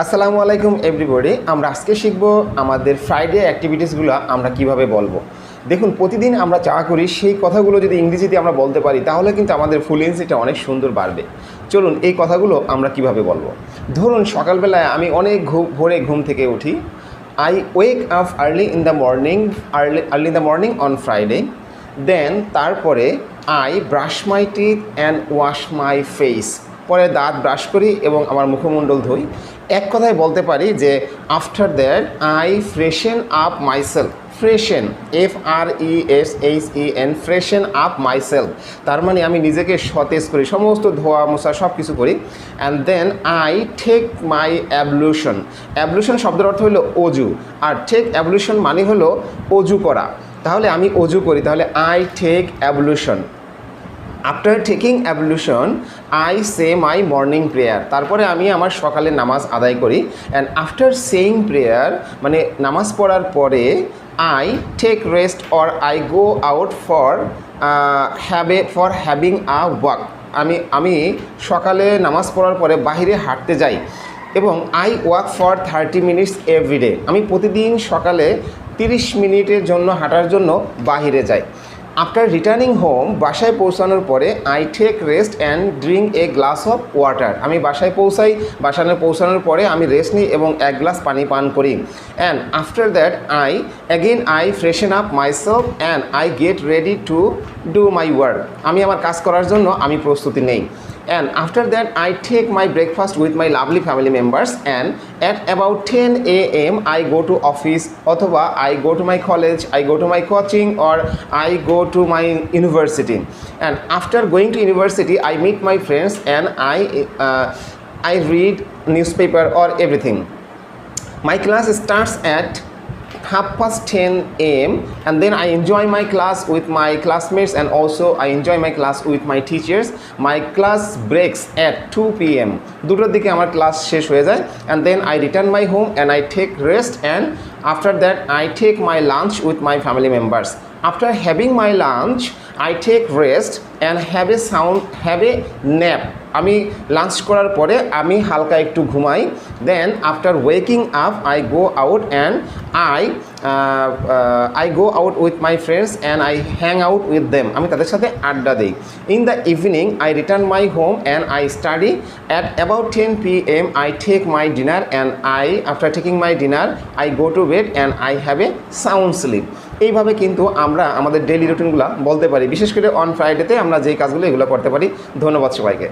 আসসালামু আলাইকুম এভরিবডি। আমরা আজকে শিখব আমাদের ফ্রাইডে অ্যাক্টিভিটিসগুলো আমরা কিভাবে বলবো। দেখুন, প্রতিদিন আমরা যা করি সেই কথাগুলো যদি ইংরেজিতে আমরা বলতে পারি তাহলে কিন্তু আমাদের ফ্লুয়েন্সিটা অনেক সুন্দর বাড়বে। চলুন এই কথাগুলো আমরা কিভাবে বলবো। ধরুন সকালবেলায় আমি অনেক ভোরে ঘুম থেকে উঠি। I wake up early in the morning on Friday. Then তারপরে I brush my teeth and wash my face. পরে দাঁত ব্রাশ করি এবং আমার মুখমণ্ডল ধুই। এক কথায় বলতে পারি যে after that I ফ্রেশন up myself. ফ্রেশন, FRESHEN, ফ্রেশন up myself, তার মানে আমি নিজেকে সতেজ করি, সমস্ত ধোয়া মোছা সব কিছু করি। And then I take my ablution. Ablution শব্দের অর্থ হলো অজু, আর টেক অ্যাবলিউশন মানে হলো অজু করা। তাহলে আমি অজু করি, তাহলে I take ablution. After taking ablution I say my morning prayer. তারপরে আমি আমার সকালের নামাজ আদায় করি। অ্যান্ড আফটার সেইং প্রেয়ার মানে নামাজ পড়ার পরে I take rest or I go out for having a walk. আমি সকালে নামাজ পড়ার পরে বাহিরে হাঁটতে যাই এবং I walk for 30 minutes everyday. আমি প্রতিদিন সকালে 30 মিনিটের জন্য হাঁটার জন্য বাহিরে যাই। আফটার রিটার্নিং হোম, বাসায় পৌঁছানোর পরে I take rest and drink a glass of water. আমি বাসায় পৌঁছানোর পরে আমি রেস্ট নিই এবং 1 গ্লাস পানি পান করি। And after that I ফ্রেশন up myself and I get ready to do my work. আমি আমার কাজ করার জন্য আমি প্রস্তুতি নেই। And after that I take my breakfast with my lovely family members, and at about 10 AM I go to office, অথবা I go to my college, I go to my coaching, or I go to my university. And after going to university I meet my friends and I read newspaper or everything. My class starts at 10:30 AM, and then I enjoy my class with my classmates, and also I enjoy my class with my teachers. My class breaks at 2 PM. দুটোর দিকে আমার class শেষ হয়ে যায়। and then I return my home and I take rest, and after that I take my lunch with my family members. After having my lunch I take rest and have a nap. আমি lunch করার পরে আমি হালকা একটু ঘুমাই। Then after waking up I go out and I go out with my friends and I hang out with them. আমি তাদের সাথে আড্ডা দিই। In the evening I return my home and I study. At about 10 PM I take my dinner, and after taking my dinner I go to bed and I have a sound sleep. এইভাবে কিন্তু আমরা আমাদের daily রুটিনগুলো বলতে পারি। বিশেষ করে on ফ্রাইডেতে আমরা যেই কাজগুলো এগুলো করতে পারি। ধন্যবাদ সবাইকে।